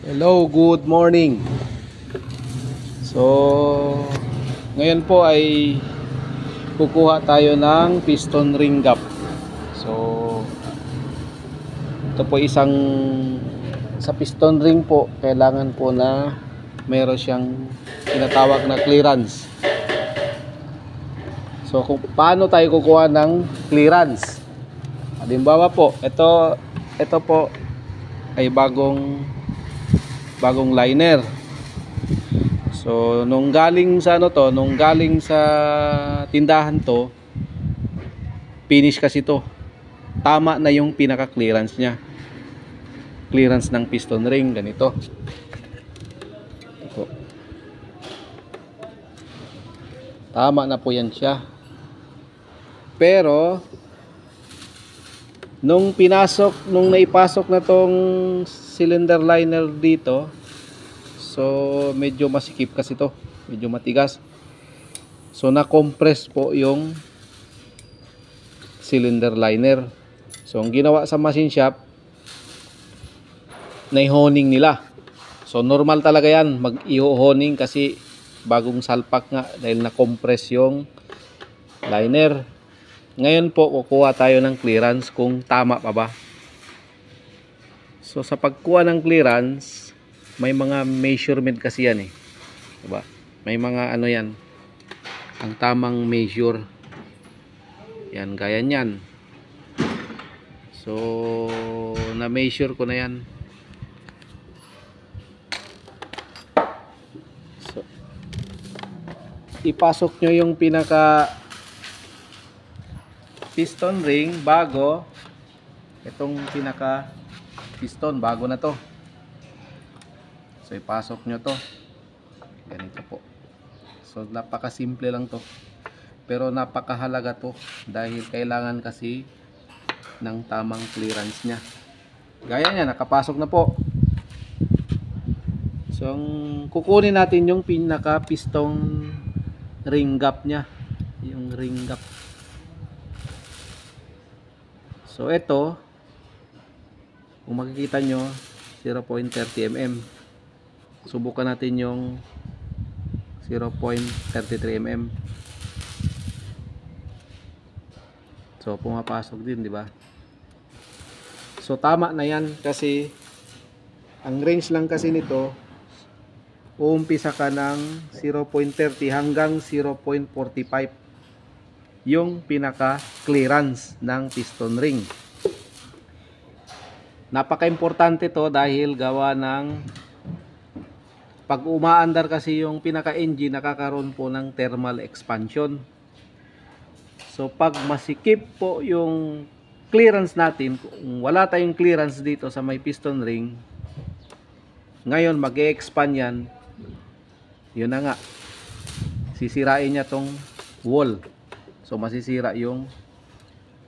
Hello, good morning. So, ngayon po ay kukuha tayo ng piston ring gap. So, ito po isang sa piston ring po, kailangan po na meron siyang tinatawag na clearance. So, kung paano tayo kukuha ng clearance? Halimbawa po, ito po ay bagong liner. So nung galing sa tindahan to, finish kasi to. Tama na yung pinaka clearance niya. Clearance ng piston ring ganito. Ito. Tama na po yan siya. Pero nung naipasok na tong cylinder liner dito, so medyo masikip kasi to, medyo matigas. So na-compress po yung cylinder liner. So ang ginawa sa machine shop, na-honing nila. So normal talaga yan, mag-i-honing kasi bagong salpak nga dahil na-compress yung liner. Ngayon po kukuha tayo ng clearance kung tama pa ba. So sa pagkuha ng clearance, may mga measurement kasi yan eh. Diba? May mga ano yan, ang tamang measure. Yan, gaya niyan. So na-measure ko na yan. So ipasok nyo yung pinaka piston ring bago itong pinaka piston, bago na to. So ipasok nyo to ganito po. So napakasimple lang to, pero napakahalaga to dahil kailangan kasi ng tamang clearance nya. Gaya nya, nakapasok na po. So ang kukunin natin yung pinaka piston ring gap nya, yung ring gap. So ito, kung makikita nyo, 0.30 mm. Subukan natin yung 0.33 mm. So pumapasok din, di ba? So tama na yan kasi ang range lang kasi nito, uumpisa ka ng 0.30 hanggang 0.45 yung pinaka clearance ng piston ring. Napaka-importante to dahil gawa ng pag umaandar kasi yung pinaka engine, nakakaroon po ng thermal expansion. So pag masikip po yung clearance natin, kung wala tayong clearance dito sa may piston ring, ngayon mag-e-expand yan, yun na nga, sisirain niya tong wall. So masisira yung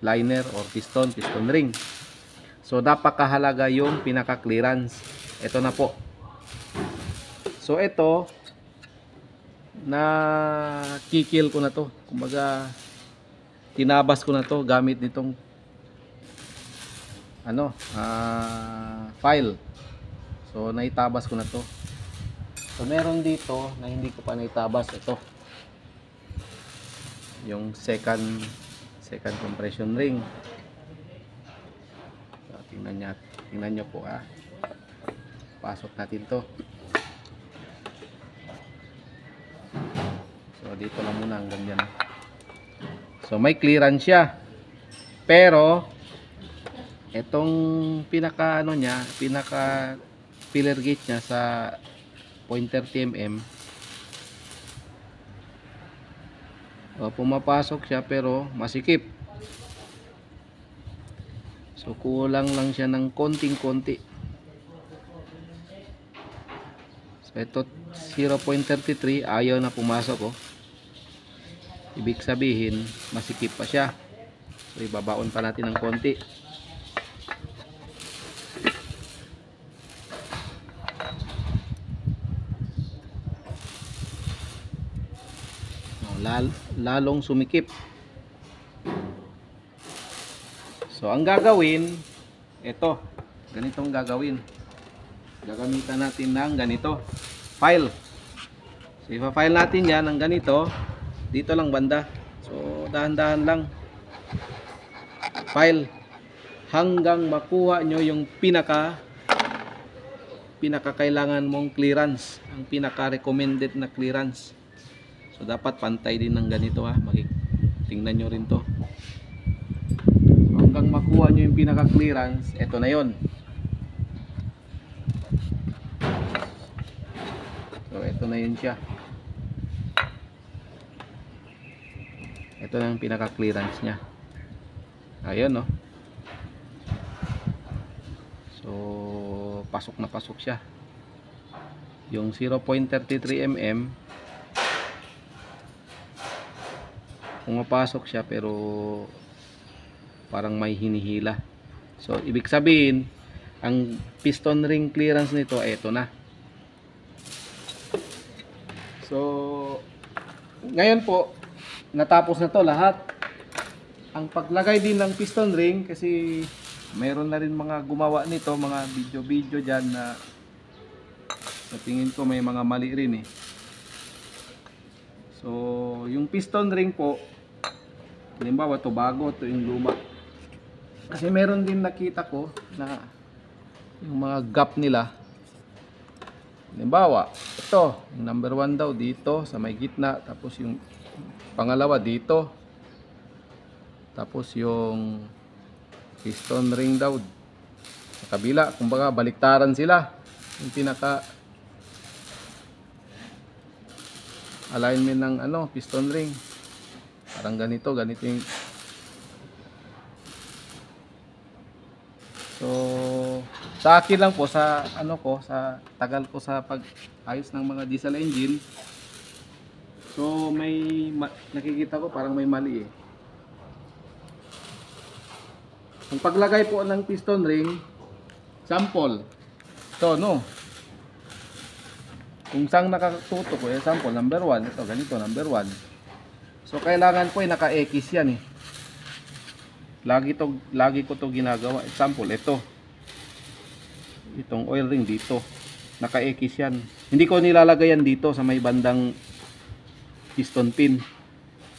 liner or piston ring. So napakahalaga yung pinaka clearance. Ito na po. So ito, na kikil ko na to, kumbaga tinabas ko na to gamit nitong file. So naitabas ko na to. So meron dito na hindi ko pa naitabas. Ito yung second compression ring. So, tingnan nyo po pasok natin to. So dito lang muna hanggang dyan. So may clearance siya, pero itong pinaka pinaka filler gauge nya sa 0.30 mm, pumapasok siya pero masikip. So kulang lang siya ng konting-konti. So ito 0.33, ayaw na pumasok ibig sabihin masikip pa siya. So ibabaon pa natin ng konti. Lalong sumikip. So ang gagawin, ito, ganitong gagawin. gagamitan natin ng ganito, file. So ipa-file natin yan ng ganito, dito lang banda. So dahan-dahan lang file hanggang makuha nyo yung pinaka-kailangan mong clearance, ang pinaka-recommended na clearance. So dapat pantay din ng ganito ha. Tingnan nyo rin to. So, hanggang makuha nyo yung pinaka-clearance, eto na yon. So eto na yun siya. Ito na yung pinaka-clearance nya. Ayun no. So pasok na pasok siya. Yung 0.33 mm pumapasok siya pero parang may hinihila. So ibig sabihin ang piston ring clearance nito ay ito na. So ngayon po natapos na to lahat. Ang paglagay din ng piston ring, kasi mayroon na rin mga gumawa nito, mga video dyan na sa tingin ko may mga mali rin eh. So yung piston ring po, halimbawa ito bago, ito yung luma. Kasi meron din nakita ko na yung mga gap nila, halimbawa ito, yung number 1 daw dito sa may gitna, tapos yung pangalawa dito, tapos yung piston ring daw sa kabila, kumbaga baliktaran sila yung pinaka alignment ng ano, piston ring. Parang ganito yung. So sa akin lang po, sa ano ko, sa tagal ko sa pag-ayos ng mga diesel engine, so may nakikita ko parang may mali eh. Ang paglagay po ng piston ring, sample ito no, kung saan nakatutok ko, sample number 1, ito ganito number 1. So kailangan po ay naka-X yan eh. Lagi ko to ginagawa. Example, itong oil ring dito, naka-X yan. Hindi ko nilalagay yan dito sa may bandang piston pin.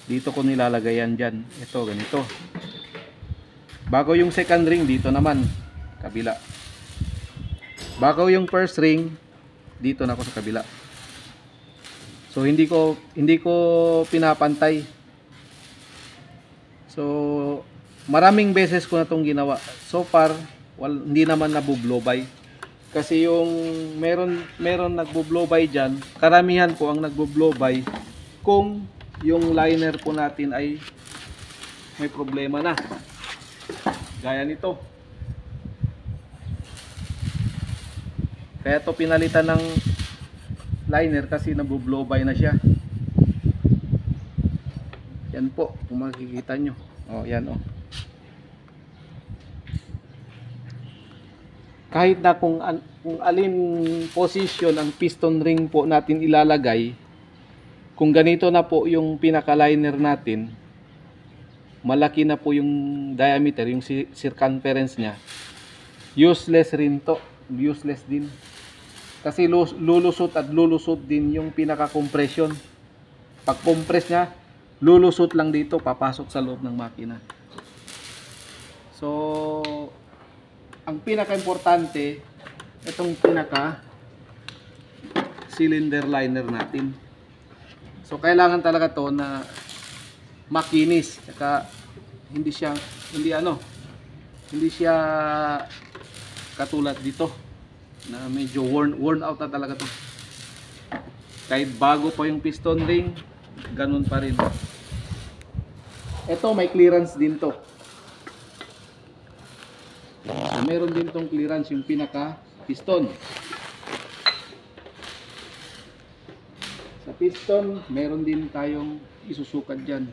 Dito ko nilalagay yan dyan. Ito, ganito. Bago yung second ring, dito naman, kabila. Bago yung first ring, dito na ako sa kabila. So hindi ko pinapantay. So maraming beses ko na itong ginawa. So far, hindi naman nabublow by. Kasi yung meron nagbo-blow by dyan, karamihan po ang nagbo-blow by kung yung liner po natin ay may problema na. Gaya nito. Kaya to pinalitan ng liner kasi nabublow by na siya. Yan po, kung makikita nyo. Oh, yan oh. Kahit na kung alin position ang piston ring po natin ilalagay, kung ganito na po yung pinaka-liner natin, malaki na po yung diameter, yung circumference niya, useless rin to. Useless din. Kasi lulusot at lulusot din yung pinaka-compression. Pag compress niya, lulusot lang dito, papasok sa loob ng makina. So ang pinaka-importante, itong pinaka-cylinder liner natin. So kailangan talaga to na makinis, saka hindi siya katulad dito na medyo worn out na talaga to. Kahit bago pa yung piston ring, ganun pa rin. Ito may clearance din to. So, meron din tong clearance yung pinaka piston. Sa piston, meron din tayong isusukat dyan.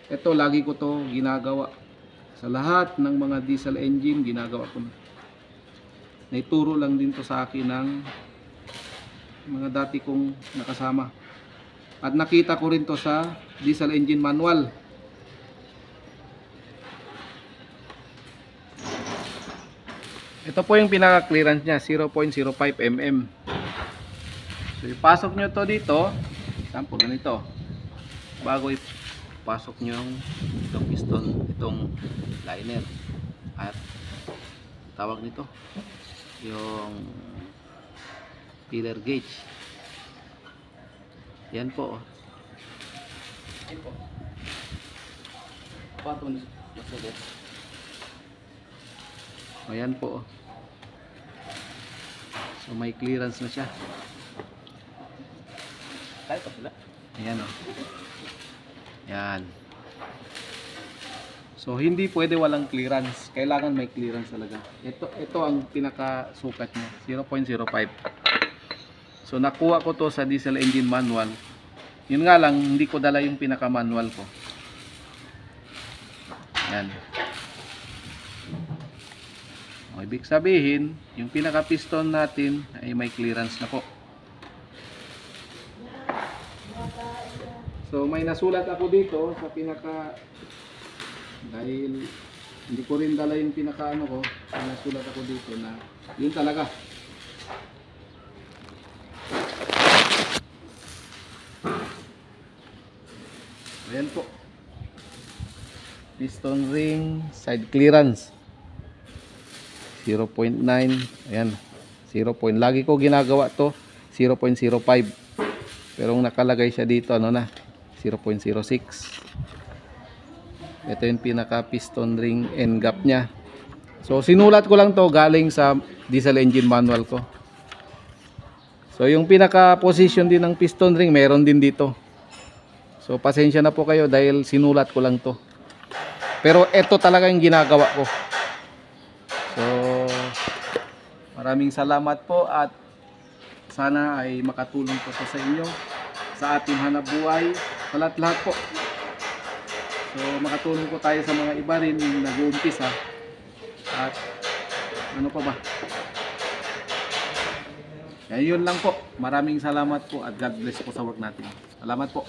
Ito lagi ko to ginagawa. Sa lahat ng mga diesel engine, ginagawa ko na. Naituro lang din to sa akin ng mga dati kong nakasama. At nakita ko rin to sa diesel engine manual. Ito po yung pinaka-clearance niya, 0.05 mm. So ipasok nyo to dito, sample ganito. Bago ipasok nyo itong piston, itong liner. At tawag nito, yung filler gauge. Yan po. Yan po. Patun, masugod. Ayan po. So may clearance na siya. Tayo pa sila. Ayan o. Yan. So hindi pwede walang clearance. Kailangan may clearance talaga. Ito ang pinakasukat niya. 0.05. So nakuha ko to sa diesel engine manual. Yun nga lang, hindi ko dala yung pinaka manual ko. Yan. O, ibig sabihin, yung pinaka piston natin ay may clearance na po. So may nasulat ako dito sa pinaka, dahil hindi ko rin dala yung pinaka ano ko, may nasulat ako dito na yun talaga. Ayan po, piston ring side clearance 0.9. ayan, 0. Lagi ko ginagawa to 0.05, pero nakalagay siya dito ano na 0.06. ito yung pinaka piston ring end gap nya. So sinulat ko lang to galing sa diesel engine manual ko. So yung pinaka position din ng piston ring meron din dito. So pasensya na po kayo dahil sinulat ko lang to, pero ito talaga yung ginagawa ko. So maraming salamat po at sana ay makatulong po sa inyo sa ating hanap buhay, sa lahat-lahat po. So makatulong po tayo sa mga iba rin yung nag-uumpisa. At ano pa ba? Yun lang po. Maraming salamat po at God bless po sa work natin. Salamat po.